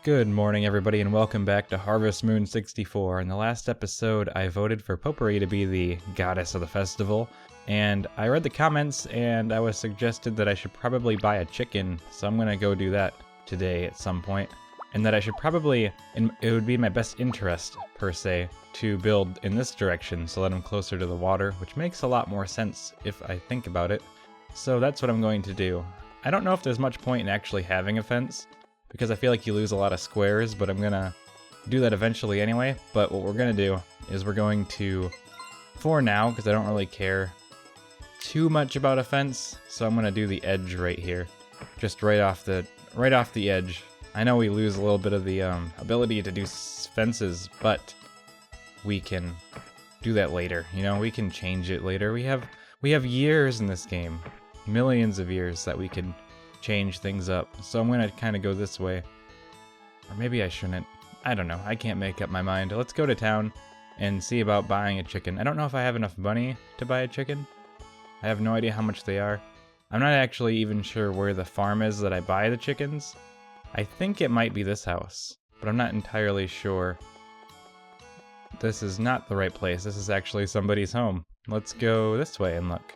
Good morning, everybody, and welcome back to Harvest Moon 64. In the last episode, I voted for Potpourri to be the goddess of the festival, and I read the comments, and I was suggested that I should probably buy a chicken, so I'm gonna go do that today at some point. And that I should probably, it would be my best interest, per se, to build in this direction so that I'm closer to the water, which makes a lot more sense if I think about it. So that's what I'm going to do. I don't know if there's much point in actually having a fence, because I feel like you lose a lot of squares, but I'm gonna do that eventually anyway. But what we're gonna do is we're going to, for now, because I don't really care too much about a fence, so I'm gonna do the edge right here, just right off the edge. I know we lose a little bit of the ability to do fences, but we can do that later. You know, we can change it later. We have years in this game, millions of years that we can change things up. So I'm gonna kind of go this way, or maybe I shouldn't. I don't know. I can't make up my mind. Let's go to town and see about buying a chicken. I don't know if I have enough money to buy a chicken. I have no idea how much they are. I'm not actually even sure where the farm is that I buy the chickens. I think it might be this house, but I'm not entirely sure. This is not the right place. This is actually somebody's home. Let's go this way and look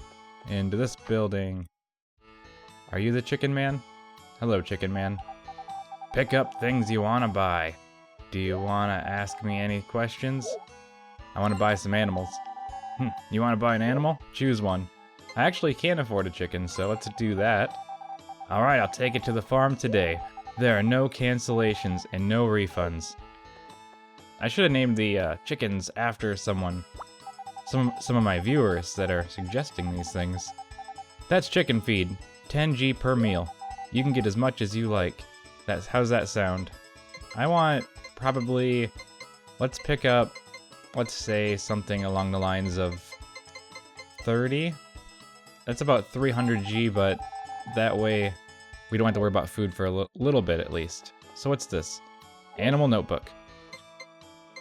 into this building. Are you the chicken man? Hello, chicken man. Pick up things you want to buy. Do you want to ask me any questions? I want to buy some animals. You want to buy an animal? Choose one. I actually can't afford a chicken, so let's do that. Alright, I'll take it to the farm today. There are no cancellations and no refunds. I should have named the chickens after someone. Some of my viewers that are suggesting these things. That's chicken feed. 10G per meal. You can get as much as you like. How's that sound? I want probably, let's pick up, let's say something along the lines of 30. That's about 300G, but that way we don't have to worry about food for a little bit at least. So what's this? Animal notebook.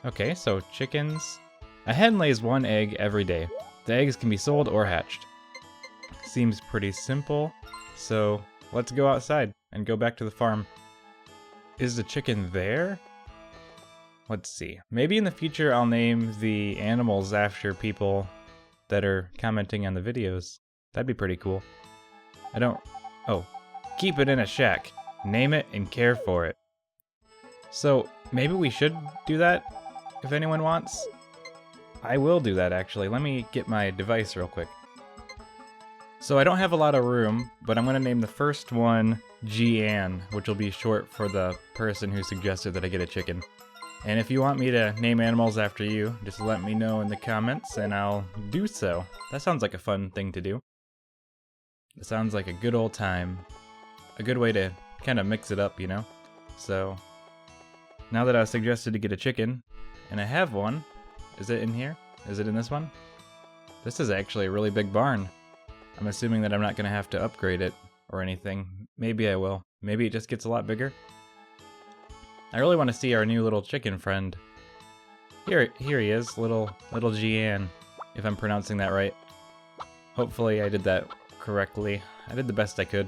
Okay, so chickens. A hen lays 1 egg every day. The eggs can be sold or hatched. Seems pretty simple. So let's go outside and go back to the farm. Is the chicken there? Let's see. Maybe in the future I'll name the animals after people that are commenting on the videos. That'd be pretty cool. Oh, keep it in a shack. Name it and care for it. So maybe we should do that if anyone wants. I will do that actually. Let me get my device real quick. So I don't have a lot of room, but I'm going to name the first one Jeanne, which will be short for the person who suggested that I get a chicken. And if you want me to name animals after you, just let me know in the comments and I'll do so. That sounds like a fun thing to do. It sounds like a good old time. A good way to kind of mix it up, you know? So, now that I was suggested to get a chicken, and I have one, is it in here? Is it in this one? This is actually a really big barn. I'm assuming that I'm not going to have to upgrade it or anything. Maybe I will. Maybe it just gets a lot bigger. I really want to see our new little chicken friend. Here he is, little Jeanne, if I'm pronouncing that right. Hopefully I did that correctly. I did the best I could.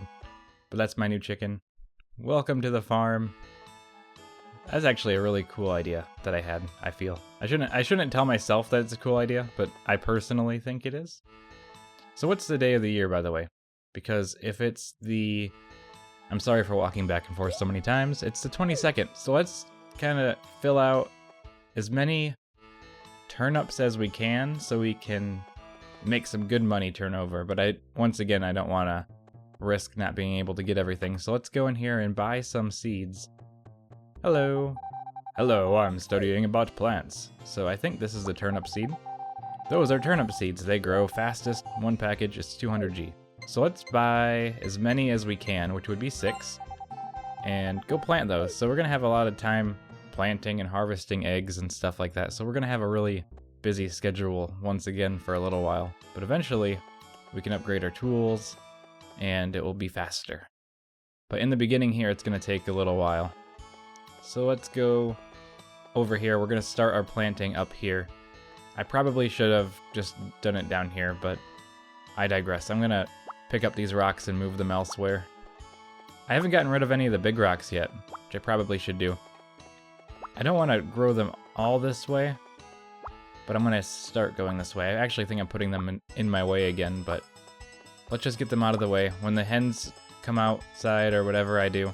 But that's my new chicken. Welcome to the farm. That's actually a really cool idea that I had, I feel. I shouldn't tell myself that it's a cool idea, but I personally think it is. So what's the day of the year, by the way? Because if it's the... I'm sorry for walking back and forth so many times. It's the 22nd. So let's kind of fill out as many turnips as we can so we can make some good money turnover. But once again, I don't want to risk not being able to get everything. So let's go in here and buy some seeds. Hello. Hello, I'm studying about plants. So I think this is the turnip seed. Those are turnip seeds. They grow fastest. One package is 200G. So let's buy as many as we can, which would be 6, and go plant those. So we're going to have a lot of time planting and harvesting eggs and stuff like that. So we're going to have a really busy schedule once again for a little while. But eventually, we can upgrade our tools, and it will be faster. But in the beginning here, it's going to take a little while. So let's go over here. We're going to start our planting up here. I probably should have just done it down here, but I digress. I'm going to pick up these rocks and move them elsewhere. I haven't gotten rid of any of the big rocks yet, which I probably should do. I don't want to grow them all this way, but I'm going to start going this way. I actually think I'm putting them in my way again, but let's just get them out of the way. When the hens come outside or whatever I do,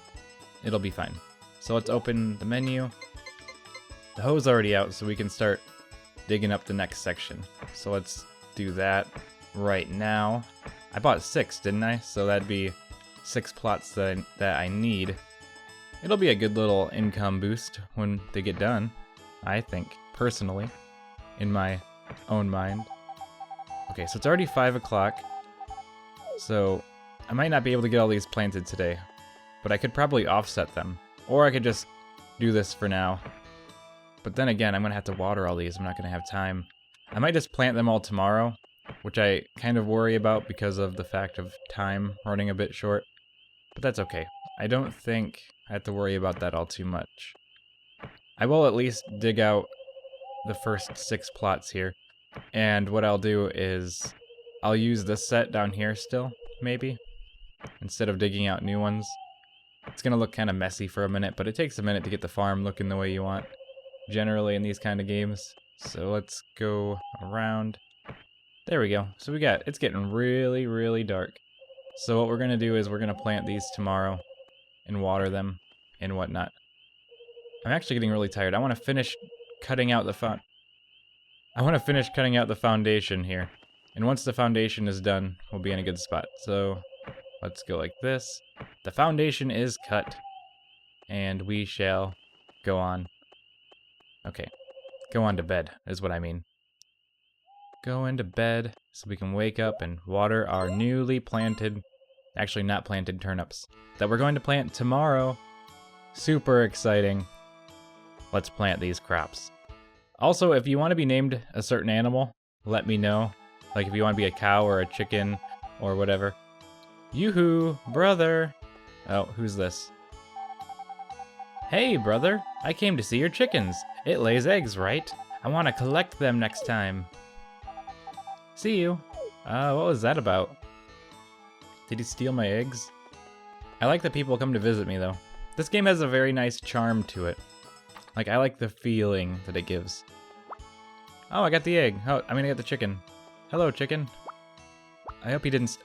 it'll be fine. So let's open the menu. The hoe's already out, so we can start digging up the next section. So let's do that right now. I bought 6, didn't I? So that'd be 6 plots that I need. It'll be a good little income boost when they get done, I think, personally, in my own mind. Okay, so it's already 5 o'clock. So I might not be able to get all these planted today, but I could probably offset them. Or I could just do this for now. But then again, I'm going to have to water all these. I'm not going to have time. I might just plant them all tomorrow, which I kind of worry about because of the fact of time running a bit short. But that's okay. I don't think I have to worry about that all too much. I will at least dig out the first 6 plots here. And what I'll do is I'll use this set down here still, maybe, instead of digging out new ones. It's going to look kind of messy for a minute, but it takes a minute to get the farm looking the way you want, generally in these kind of games. So let's go around. There we go. So it's getting really, really dark. So what we're going to do is we're going to plant these tomorrow and water them and whatnot. I'm actually getting really tired. I want to finish cutting out the foundation here. And once the foundation is done, we'll be in a good spot. So let's go like this. The foundation is cut. And we shall go on. Okay. Go on to bed, is what I mean. Go into bed so we can wake up and water our newly planted, actually not planted turnips, that we're going to plant tomorrow. Super exciting. Let's plant these crops. Also, if you want to be named a certain animal, let me know. Like if you want to be a cow or a chicken or whatever. Yoo-hoo, brother. Oh, who's this? Hey, brother. I came to see your chickens. It lays eggs, right? I want to collect them next time. See you. What was that about? Did he steal my eggs? I like that people come to visit me, though. This game has a very nice charm to it. Like, I like the feeling that it gives. Oh, I got the egg. Oh, I got the chicken. Hello, chicken. I hope he didn't...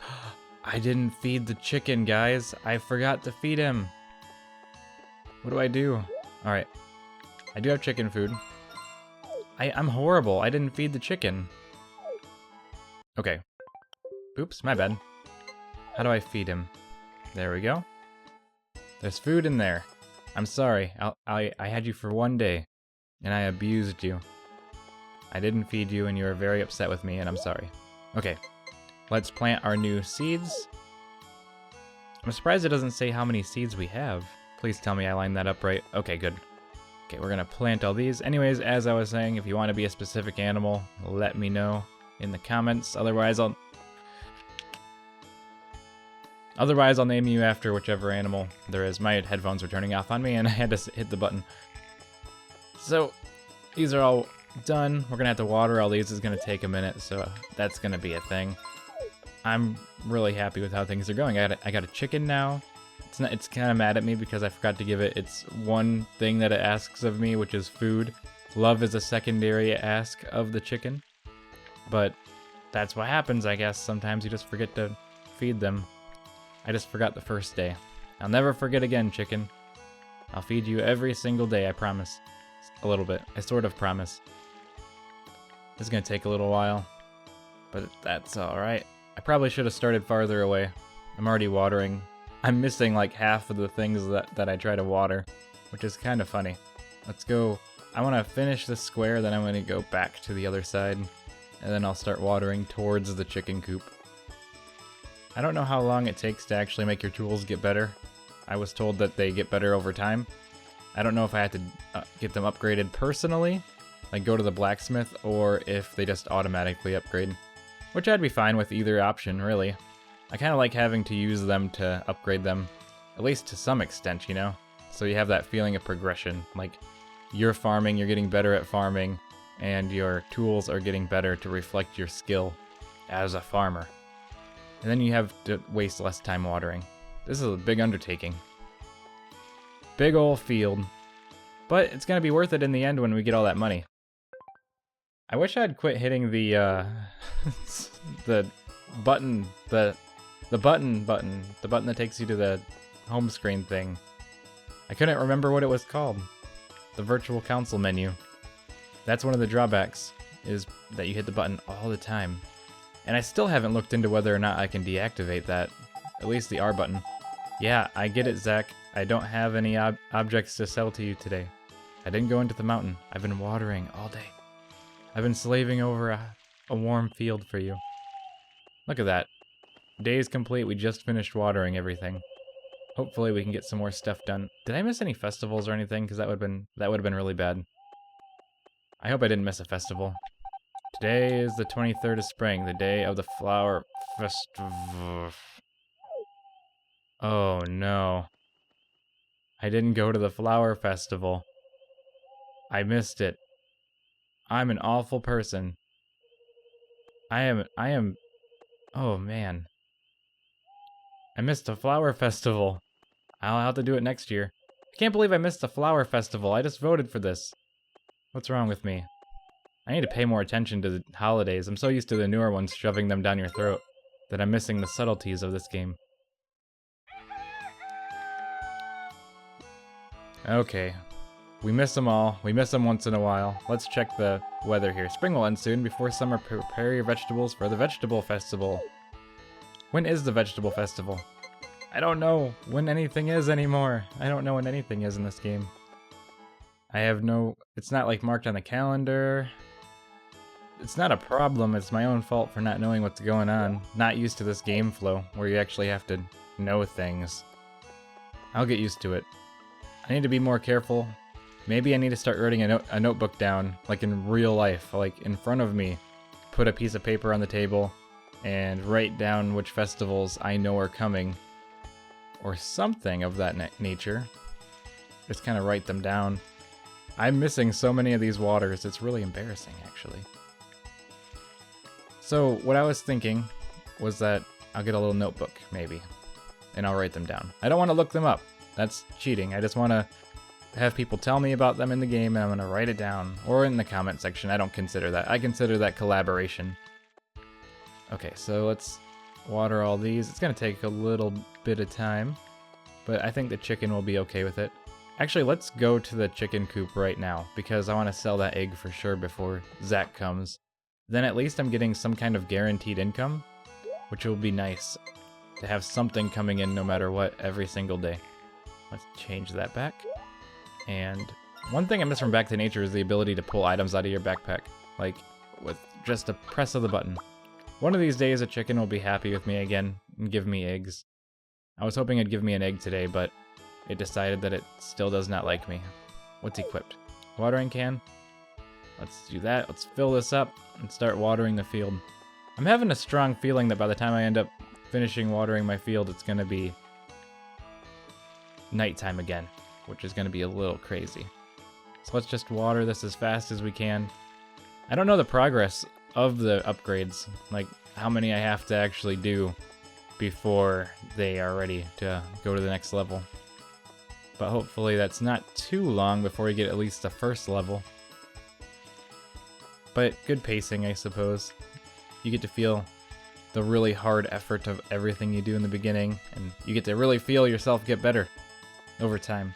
I didn't feed the chicken, guys. I forgot to feed him. What do I do? Alright. I do have chicken food. I'm horrible. I didn't feed the chicken. Okay. Oops, my bad. How do I feed him? There we go. There's food in there. I'm sorry. I had you for 1 day, and I abused you. I didn't feed you, and you were very upset with me, and I'm sorry. Okay. Let's plant our new seeds. I'm surprised it doesn't say how many seeds we have. Please tell me I lined that up right. Okay, good. Okay, we're gonna plant all these. Anyways, as I was saying, if you want to be a specific animal, let me know in the comments. Otherwise, I'll name you after whichever animal there is. My headphones were turning off on me, and I had to hit the button. So, these are all done. We're gonna have to water all these. It's gonna take a minute, so that's gonna be a thing. I'm really happy with how things are going. I got a chicken now. It's kind of mad at me because I forgot to give it its one thing that it asks of me, which is food. Love is a secondary ask of the chicken. But that's what happens, I guess. Sometimes you just forget to feed them. I just forgot the first day. I'll never forget again, chicken. I'll feed you every single day, I promise. A little bit. I sort of promise. It's gonna take a little while, but that's alright. I probably should have started farther away. I'm already watering. I'm missing like half of the things that I try to water, which is kind of funny. Let's go. I want to finish this square, then I'm going to go back to the other side, and then I'll start watering towards the chicken coop. I don't know how long it takes to actually make your tools get better. I was told that they get better over time. I don't know if I had to get them upgraded personally, like go to the blacksmith, or if they just automatically upgrade. Which I'd be fine with either option, really. I kind of like having to use them to upgrade them, at least to some extent, you know? So you have that feeling of progression, like you're farming, you're getting better at farming, and your tools are getting better to reflect your skill as a farmer. And then you have to waste less time watering. This is a big undertaking. Big ol' field. But it's gonna be worth it in the end when we get all that money. I wish I'd quit hitting the the button, the button that takes you to the home screen thing. I couldn't remember what it was called. The virtual console menu. That's one of the drawbacks, is that you hit the button all the time. And I still haven't looked into whether or not I can deactivate that. At least the R button. Yeah, I get it, Zach. I don't have any objects to sell to you today. I didn't go into the mountain. I've been watering all day. I've been slaving over a warm field for you. Look at that. Day's complete. We just finished watering everything. Hopefully we can get some more stuff done. Did I miss any festivals or anything? Because that would have been really bad. I hope I didn't miss a festival. Today is the 23rd of spring, the day of the flower festival. Oh no. I didn't go to the flower festival. I missed it. I'm an awful person. I am, oh man. I missed a flower festival. I'll have to do it next year. I can't believe I missed the flower festival. I just voted for this. What's wrong with me? I need to pay more attention to the holidays. I'm so used to the newer ones shoving them down your throat that I'm missing the subtleties of this game. Okay. We miss them all. We miss them once in a while. Let's check the weather here. Spring will end soon. Before summer, prepare your vegetables for the vegetable festival. When is the vegetable festival? I don't know when anything is anymore. I don't know when anything is in this game. I have no... It's not like marked on the calendar. It's not a problem. It's my own fault for not knowing what's going on. Not used to this game flow where you actually have to know things. I'll get used to it. I need to be more careful. Maybe I need to start writing a notebook down, like in real life, like in front of me. Put a piece of paper on the table and write down which festivals I know are coming. Or something of that nature. Just kind of write them down. I'm missing so many of these waters, it's really embarrassing, actually. So, what I was thinking was that I'll get a little notebook, maybe, and I'll write them down. I don't want to look them up. That's cheating. I just want to have people tell me about them in the game, and I'm going to write it down. Or in the comment section. I don't consider that. I consider that collaboration. Okay, so let's water all these. It's going to take a little bit of time, but I think the chicken will be okay with it. Actually, let's go to the chicken coop right now, because I want to sell that egg for sure before Zach comes. Then at least I'm getting some kind of guaranteed income, which will be nice to have something coming in no matter what every single day. Let's change that back. And one thing I miss from Back to Nature is the ability to pull items out of your backpack, like with just a press of the button. One of these days a chicken will be happy with me again and give me eggs. I was hoping it'd give me an egg today, but it decided that it still does not like me. What's equipped? Watering can? Let's do that. Let's fill this up and start watering the field. I'm having a strong feeling that by the time I end up finishing watering my field, it's going to be nighttime again, which is going to be a little crazy. So let's just water this as fast as we can. I don't know the progress of the upgrades, like how many I have to actually do before they are ready to go to the next level. But hopefully that's not too long before we get at least the first level. But good pacing, I suppose. You get to feel the really hard effort of everything you do in the beginning, and you get to really feel yourself get better over time.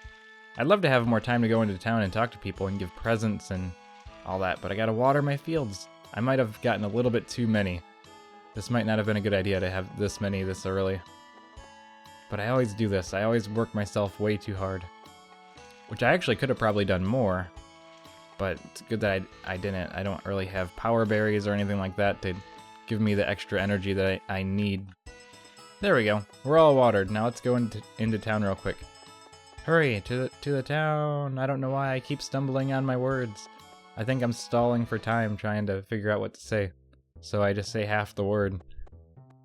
I'd love to have more time to go into town and talk to people and give presents and all that, but I gotta water my fields. I might have gotten a little bit too many. This might not have been a good idea to have this many this early. But I always do this. I always work myself way too hard. Which I actually could have probably done more. But it's good that I didn't. I don't really have power berries or anything like that to give me the extra energy that I need. There we go. We're all watered. Now let's go into town real quick. Hurry, to the town. I don't know why I keep stumbling on my words. I think I'm stalling for time trying to figure out what to say. So I just say half the word.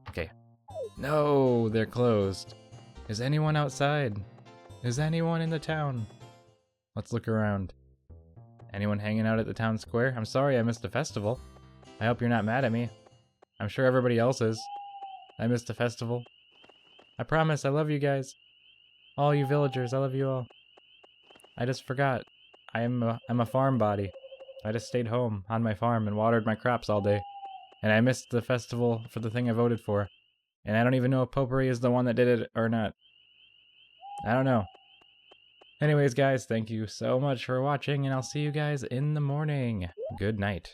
Okay. No, they're closed. Is anyone outside? Is anyone in the town? Let's look around. Anyone hanging out at the town square? I'm sorry I missed the festival. I hope you're not mad at me. I'm sure everybody else is. I missed the festival. I promise I love you guys. All you villagers, I love you all. I just forgot. I'm a farm body. I just stayed home on my farm and watered my crops all day. And I missed the festival for the thing I voted for. And I don't even know if Potpourri is the one that did it or not. I don't know. Anyways, guys, thank you so much for watching, and I'll see you guys in the morning. Good night.